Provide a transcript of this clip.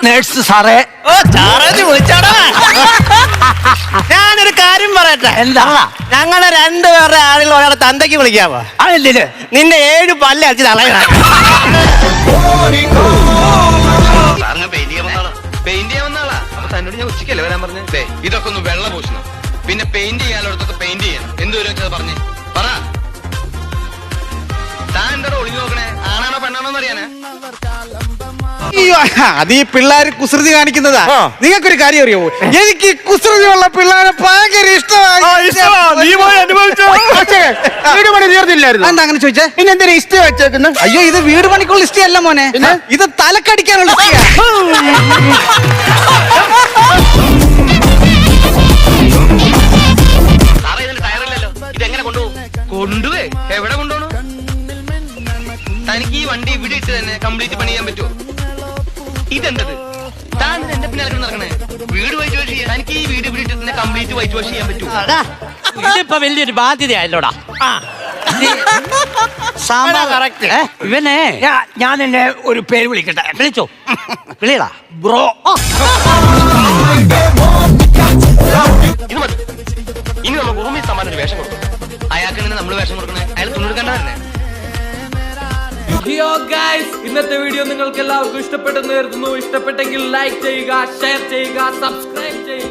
Nurse സാറേ. ഓ ചാറേന്ന് വിളിച്ചാടാ. ഞാനൊരു കാര്യം പറയട്ടെ. എന്താ? ഞങ്ങളെ രണ്ടുപേരുടെ ആളുകൾ ഒരാളെ തന്തയ്ക്ക് വിളിക്കാവോ? അതെന്തിന്? നിന്റെ 7 പല്ല് അടിച്ച് തളയണ. പെയിന്റ് ചെയ്യാവുന്ന അപ്പൊ തന്നോട് ഞാൻ ഉച്ചക്കല്ലേ വരാൻ പറഞ്ഞു. ഇതൊക്കെ ഒന്ന് വെള്ള പൂശണം, പിന്നെ പെയിന്റ് ചെയ്യാനുള്ളതൊക്കെ പെയിന്റ് ചെയ്യണം. എന്തുവരും വെച്ചത് പറഞ്ഞേ പറ. താൻ എന്താ ഒളിഞ്ഞു നോക്കണേ? ആണാണോ പെണ്ണാണോ എന്നറിയാനാ? അത് ഈ പിള്ളേര് കുസൃതി കാണിക്കുന്നതാ. നിങ്ങൾക്കൊരു കാര്യം അറിയാമോ? എനിക്ക് കുസൃതിയുള്ള പിള്ളേരെ ഭയങ്കര ഇഷ്ടമാണ്. വീട് പണി തീർന്നില്ലായിരുന്നു. എന്താ അങ്ങനെ ചോദിച്ചേ? പിന്നെ എന്തിനാ ഇഷ്ടം വെച്ചേക്കുന്നത്? അയ്യോ, ഇത് വീട് പണിക്കുള്ള ഇഷ്ടമല്ല മോനെ, ഇത് തലക്കടിക്കാനുള്ള സാറേ ഇതിന് ടയറില്ലല്ലോ, ഇതെങ്ങനെ കൊണ്ടുപോകും? കൊണ്ടുപോയി എവിടെ കൊണ്ടുപോകണം? തനിക്ക് ഈ വണ്ടി ഇവിടെ ഇട്ട് തന്നെ കംപ്ലീറ്റ് പണി ചെയ്യാൻ പറ്റുമോ? ഇതെന്തത്? താൻ എന്റെ പിന്നെ നടക്കണേ? വീട് വൈറ്റ് വാഷ് ചെയ്യാൻ തനിക്ക് ഈ വീട് ഇവിടെ ഇട്ട് തന്നെ കംപ്ലീറ്റ് വൈറ്റ് വാഷ് ചെയ്യാൻ പറ്റുമോ? ഇതിപ്പോ വലിയൊരു ബാധ്യതയല്ലോടാ. ഇവനെ ഞാൻ എന്നെ ഒരു പേര് വിളിക്കട്ടെ. വിളിച്ചോ, വിളിയടാ ബ്രോ. ഇത് മതി. ഇനി നമുക്ക് ഉറുമി സമാനൊരു വേഷം കൊടുക്കും. അയാൾക്ക് നമ്മൾ വേഷം കൊടുക്കണേ? അയാൾ തുണിയെടുക്കേണ്ടതല്ലേ? ഇന്നത്തെ വീഡിയോ നിങ്ങൾക്ക് എല്ലാവർക്കും ഇഷ്ടപ്പെട്ടെന്ന് കരുതുന്നു. ഇഷ്ടപ്പെട്ടെങ്കിൽ ലൈക്ക് ചെയ്യുക, ഷെയർ ചെയ്യുക, സബ്സ്ക്രൈബ് ചെയ്യുക.